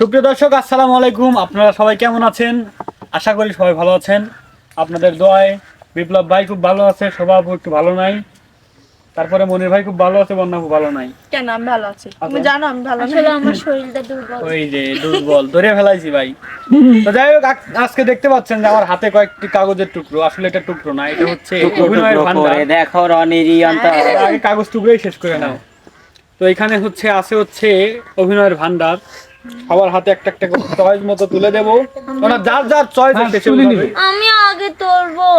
সুপ্রিয় দর্শক, আসসালামু আলাইকুম। আপনারা সবাই কেমন আছেন? আশা করি সবাই ভালো আছেন। আপনাদের দোয়ায় বিপ্লব ভাই খুব ভালো আছে, স্বভাব একটু ভালো নাই। তারপরে মনির ভাই খুব ভালো আছে, বন্যা খুব ভালো নাই। কেন আমি ভালো আছি? তুমি জানো আমি ভালো আসলে আমার শরীরটা দুর্বল। ওই যে দুর্বল ধরে ফেলাইছি ভাই। তো যাই হোক, আজকে দেখতে পাচ্ছেন যে আমার হাতে কয়েকটি কাগজের টুকরো। আসলে এটা টুকরো না, এটা হচ্ছে অভিনয়ের ভান্ডার। দেখো রনিরি অন্তর আগে কাগজ টুকরোই শেষ করে নাও। তো এখানে হচ্ছে অভিনয়ের ভান্ডার। সবার হাতে একটা একটা চয়েস মতো তুলে দেবো। ওরা যার যার চয়েস তুলে নিবে। আমি আগে তুলবো।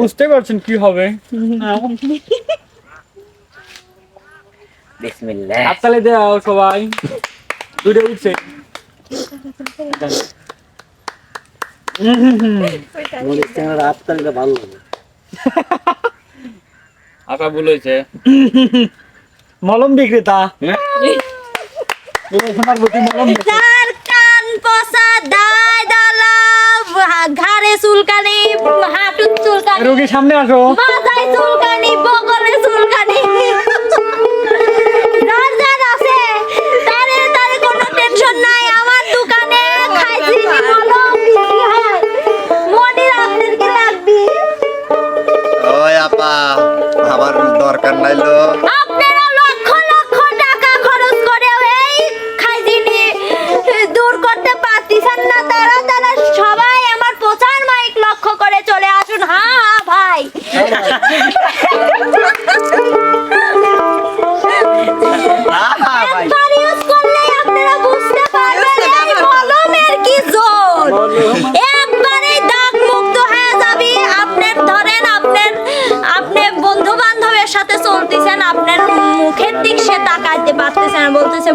বুঝতে পারছেন কি হবে? বিসমিল্লাহ। হাততালি দাও সবাই। দুটো উঠছে। ভালো লাগে। আটা বলেছে মলম বিক্রেতা। যার কান পচা দায় দালা ঘাড়ে চুলকানি, হাঁটুর চুলকানি, রোগী সামনে আসো। মাথায় চুলকানি, বগলে চুলকানি, যার যার আছে তারে কোনো টেনশন নাই। আমার দোকানে খাইছি মলম বিক্রি হয়। মনির আপনার কি লাগবে? ওই আপা, আমার দরকার নাইলো। আপনারা লক্ষ লক্ষ টাকা খরচ করে এই খাইজিনি দূর করতে পারতেছেন না। তারা সবাই আমার প্রচার মাইক লক্ষ্য করে চলে আসুন। হ্যাঁ হ্যাঁ ভাই, একবার ইউজ করলেই আপনারা বুঝতে পারবেন এই মলমের কি জোর। একবারেই দাগ মুক্ত হয়ে যাবে। আপনার ধরেন আপনি বন্ধু বান্ধবের সাথে চলতেছেন, আপনার মুখের দিক সে তাকাইতে পারতেছে না, বলতেছে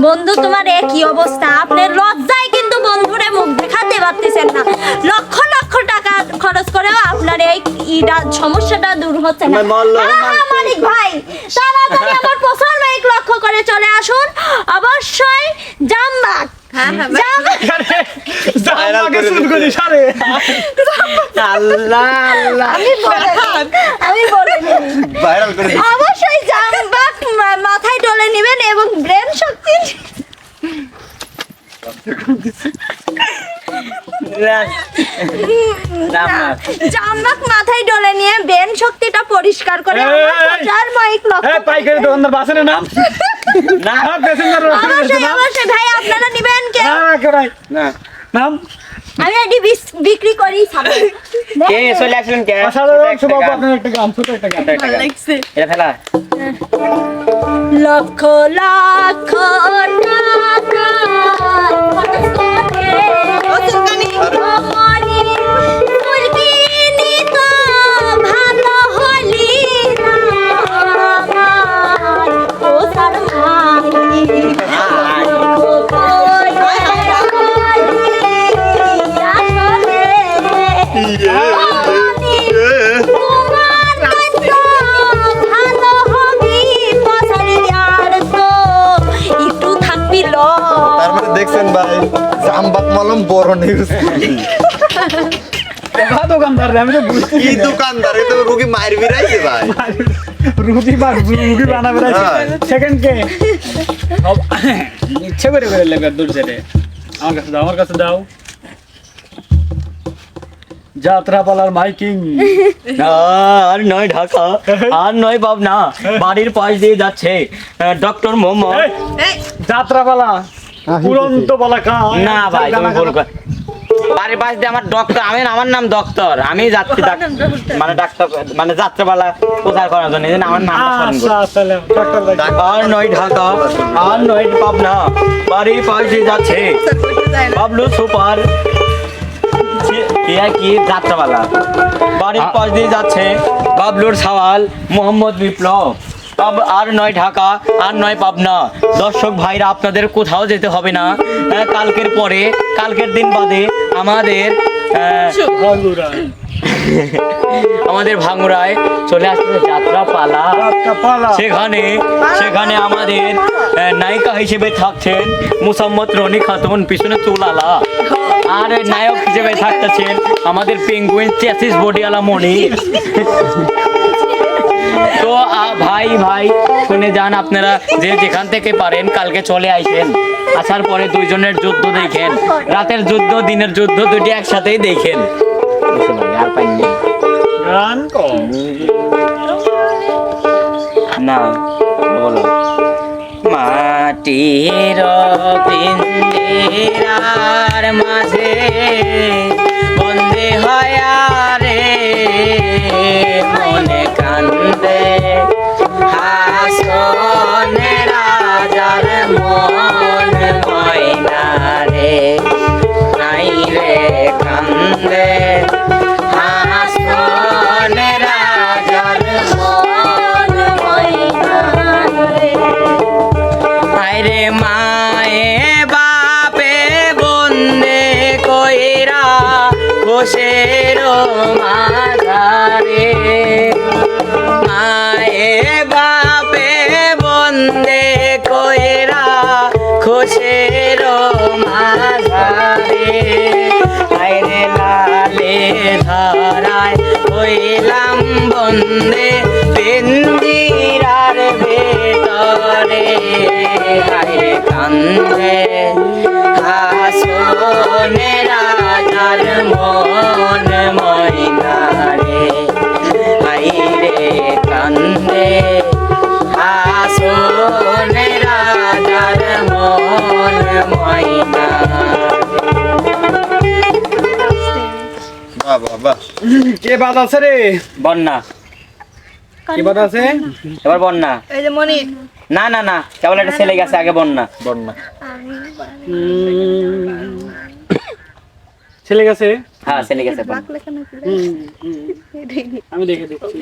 বন্ধু তোমার কি অবস্থা। আপনার লজ্জায় কিন্তু বন্ধুরে মুখ দেখাতে পারতেছেন না। লক্ষ লক্ষ টাকা খরচ করেও আপনার এই সমস্যাটা দূর হচ্ছে না। মালিক ভাই, তাড়াতাড়ি আমার প্রচার মাইক লক্ষ্য করে চলে আসুন। অবশ্যই জামবাগ। আমি বলে ভাইরাল করে দিচ্ছি। অবশ্যই জামবাগ মাথায় ডলে নেবেন এবং ব্রেন শক্তি জামবাগ মাথায় ডলে নিয়ে ব্রেন শক্তিটা পরিষ্কার করে আমার প্রচার মাইক লক্ষ্য পাইকারি দোকানদার বাসনে নাম না, প্যাসেঞ্জার অবশ্যই ভাই আপনারা নিবেন কে? না নাম আমি এটি বিক্রি করি সামনে। কে চলে আসলেন কে? অসাধারণ স্বভাব। আপনার একটা গান, ছোট একটা গান। এটা ফেলা। লক্ষ লক্ষ টাকা খরচ করে মনির চুলকিনি তো ভালো হলি না আমার প্রচার মাইক। তার মানে দেখছেন ভাই, জামবাগ মলম বড় নিউজ। দোকানদার আমি তো বুঝতে কি দোকানদার, এ তো রোগী মায়ের বিরাইছে ভাই। রুগী বানাবে সেকেন্ড কে ইচ্ছে করে লেগে দূর যেতে। আমার কাছে দাও যাত্রাপালার মাইকিং। আর নয় ঢাকা, আর নয় পাবনা, বাড়ির পাশ দিয়ে যাচ্ছে ডক্টর মোহাম্মদ। যাত্রাপালা উড়ন্ত পালা না ভাই, তুমি ভুল কর। বাড়ির পাশ দিয়ে আমার ডক্টর, আমার নাম ডক্টর। আমি যাচ্ছি মানে ডাক্তার মানে যাত্রাপালা প্রচার করার জন্য। এই জন্য আমার নাম আর নয় ঢাকা, আর নয় পাবনা, বাড়ির পাশ দিয়ে যাচ্ছে বাবলু সুপার কি যাত্রাপালা। বাড়ির পাশ দিয়ে যাচ্ছে বাবলুর সওয়াল মোহাম্মদ বিপ্লব। আর নয় ঢাকা, আর নয় পাবনা। দর্শক ভাইরা, আপনাদের কোথাও যেতে হবে না। কালকের পরে, কালকের দিন বাদে আমাদের ভাঙ্গুরায় চলে আসছে যাত্রাপালা। সেখানে আমাদের নায়িকা হিসেবে থাকছেন মুসাম্মদ রনি খাতুন, পিছনে চুলালা। আর নায়ক হিসেবে থাকতেছেন আমাদের পেঙ্গুইন চ্যাসিস বডিওয়ালা মনি। তো ভাই শুনে যান, আপনারা যে যেখান থেকে পারেন কালকে চলে আইসেন। আসার পরে দুইজনের যুদ্ধ দেখেন, রাতের যুদ্ধ দিনের যুদ্ধ দুটি একসাথেই দেখেন। আর পাইনি গান কম না, বলো। মাটির পিঞ্জিরার মাঝে বন্দী হয়া রে মনে কান্দে হাসনে রাজার মন ময়না রে, নাই রে কান্দে হাসনে রাজার মন ময়না রে। আরে মায়ে বাপে বন্দে কইরা বসের মাঝারে, মায়ে বাপে বন্দে কইরা খুশের মাঝারে, আরে লালে ধরায় হইলাম বন্দে পিঞ্জিরার ভেতরে, আরে কান্দে হাসনে রাজার মন ময়না রে, আইরে কান্দে হাসনে রাজার মন ময়না। বাহ বাহ বাহ। কে বাদ আছে রে? বন্যা, কে বাদ আছে? এবার বন্যা। এই যে মনির না না না, কেবল একটা ছেলে গেছে, আগে বন্যা। বন্যা। ছেলে গেছে? হ্যাঁ ছেলে গেছে বন্যা। আমি দেখে দিচ্ছি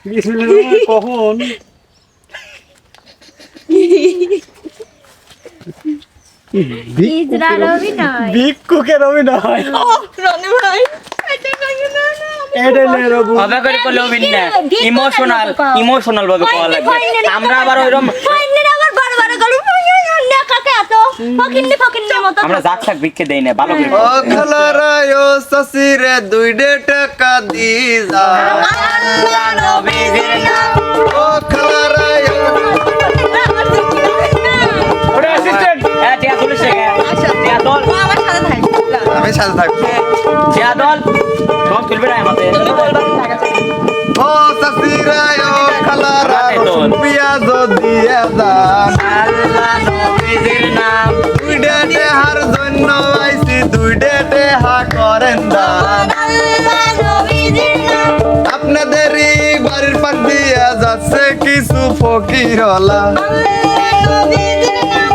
বিসমিল্লাহ। কখন ইজরার অভিনয় ভিক্ষুকের অভিনয়? রনি ভাই এটা নে রবু। অবাক করে করলে অভিনয় ইমোশনাল, ইমোশনাল ভাবে করা লাগবে। আমরা আবার ওইরকম ফাইনের আবার বড় বড় গলু না কাকে এত ফকিন্নি মতো আমরা যাক থাক ভিক্ষে দেই না, ভালো করে ও খালারায় ও সসিরে 2 টাকা দি যা, আল্লাহ নবীর নাম। ও খালারায় ওটা অ্যাসিস্ট্যান্ট। হ্যাঁ টিয়া তুলিস রে, টিয়া দল, আমার সাথে থাকবে আমি সাথে থাকবো। টিয়া দল সব তুলবে না আমাদের। ও সসিরায় ও খালারায় রাতে তোর। পিয়াজ দিয়ে দান, আল্লাহ নবীর নাম। 2 হার জন্য আইছি 2 হা করেন দান, আল্লাহ নবীজির নাম আপনাদেরই বাড়ির পাশ দিয়ে যাচ্ছে কিছু ফকিরলা, নবীজির নাম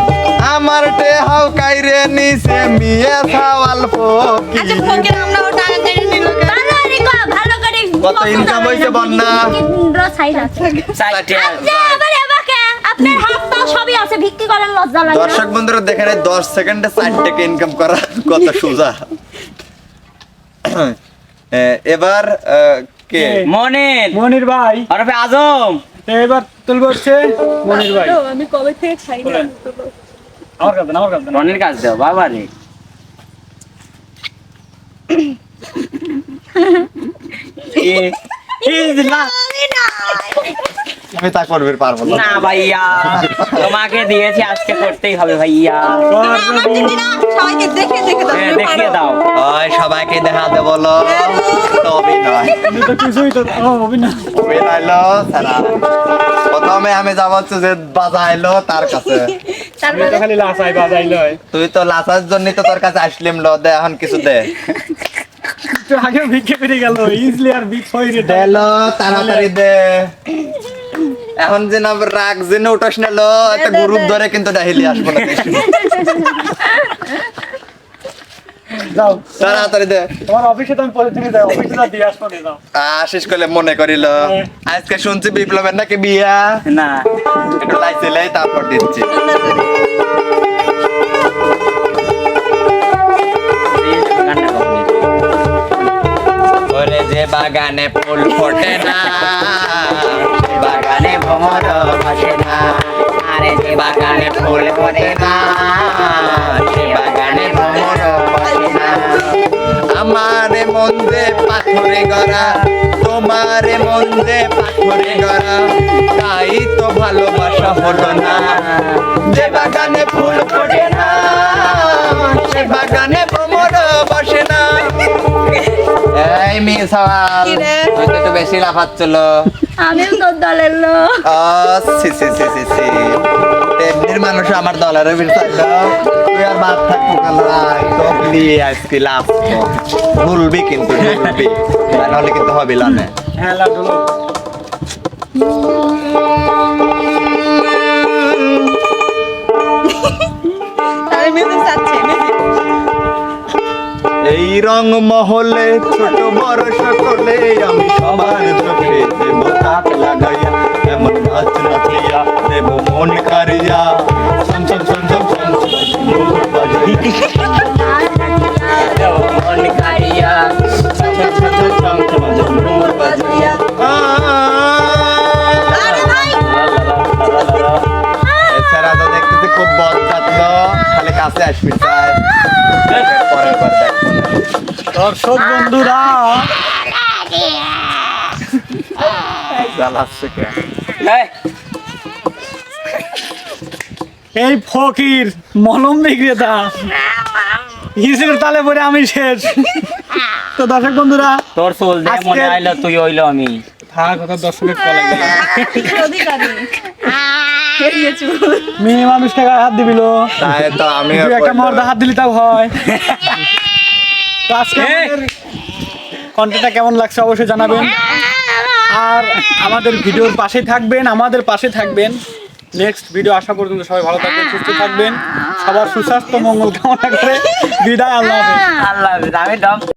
আমার টেহাও কাইরে নিছে মিয়া খাওয়াল ফকির। আচ্ছা ফকির আমরা ও টাকা কেটে নিল ভালো রে ভালো করে কত ইনকাম হইছে বন্যা? কেন্দ্র সাইড আছে চারটিয়া আচ্ছা আবার এবাকে আপনার হাত পা সবই আছে ভিক্ষি করেন লজ্জা লাগে না? দর্শক বন্ধুরা দেখেন 10 সেকেন্ডে 4 টাকা ইনকাম করা কত সোজা। এবার কে? মনির, মনির ভাই। আরফে আজম। এবার তুলবে হচ্ছে মনির ভাই। আমি কবে থেকে খাই না আমার কাছে না, আমার কাছে না। রনির কাজ দাও বাবা রে। আমি তা করবে পারবো না। না ভাইয়া, তোমাকে দিয়েছি আজকে করতেই হবে ভাইয়া। আমার দিদি না সবাইকে দেখে দেখে দাও হ্যাঁ, দেখিয়ে দাও। ওই সবাইকে দেখাতে বলো তো অভিনয়। আমি তো কিছুই তো অভিনয়। অভিনয়লো সারা প্রথমে আমি যাব হচ্ছে যে বাজাইলো তার কাছে, আমি তো খালি লাসাই বাজাইল। তুই তো লাসার জন্য তো তোর কাছে আসলিম, লো দে এখন কিছু দে। একটু আগে ভিক্ষে করে গেল, ইজলি আর ভিক্স হয়ে রে। দেলো তাড়াতাড়ি দে। এখন যে না রাগ জেনে উঠাস না লো, একটা গ্রুপ ধরে কিন্তু ডাহিলি আসবো না। যাও তাড়াতাড়ি দে। তোমার অফিসে তো আমি প্রতিদিন যাই, অফিসে যা দিয়ে আসবো যাও। আশিস করলে মনে করিল আজকে শুনছি বিপ্লবের নাকি বিয়া, না একটু লাইছিলে তারপর দিচ্ছি। ওরে যে বাগানে ফুল ফোটে না, বাগানে ভ্রমর ভাসে না, আরে যে বাগানে ফুল ফোটে না, সে বাগানে ভ্রমর ভাসে না। আমার মন যে পাথরে গড়া, তোমার তোমারে মন যে পাথরে গড়া, তাই তো ভালোবাসা হলো না। যে বাগানে ফুল ফোটে না, সে বাগানে ভ্রমর বসে না। এই মেয়ে সওয়াল, কি রে? তুই তো একটু বেশি লাফাচ্ছিল। আমিও তোর দলের লোক। সি এমনির মানুষ আমার দলের বিচারলো, তুই আর বাদ থাকবো কালাই তো নিয়ে আজকে লাভ ভুলবি, কিন্তু ভুলবি নাহলে কিন্তু হবে লানে। হ্যাঁ লাড্ডু লোক। তাহলে মিউজিক চাচ্ছে মিউজিক। এই রং মহলে ছোট বড় সকলে আমি সবার চোখে দেব তাক লাগাইয়া, এমন নাচ নাচিয়া দেব মন কারিয়া। ছম ছম ছম ছম ছম ছম মন কারিয়া আরে ভাই এছাড়া তো দেখতেছি খুব বদ যাতলো, খালি কাছে আসবি চাই, পরের বার দেখবো না। দর্শক বন্ধুরা, জ্বালাচ্ছে কে? এই, এই ফকির মলম বিক্রেতা হিসেবের তালে পরে আমি শেষ। তো দর্শক বন্ধুরা, তোর চুল দিয়ে মনে আজকের- আইলো তুই হইলো আমি। থাক কথা দর্শকের কলা গেল। অধিকারী হেরিয়ে চুল। মেয়ে মানুষকে গায়ে হাত দিবিল, তাই তো আমি তুই একটা মর্দা হাত দিলি তাও হয়। তো আজকে কন্টেন্টটা কেমন লাগছে অবশ্যই জানাবেন, আর আমাদের ভিডিওর পাশে থাকবেন, আমাদের পাশে থাকবেন। নেক্সট ভিডিও আসা পর্যন্ত সবাই ভালো থাকবেন, সুস্থ থাকবেন, সবার সুস্বাস্থ্য মঙ্গল কামনা করে বিদায়। আল্লাহ হাফেজ। আল্লাহ হাফেজ। আমি ডক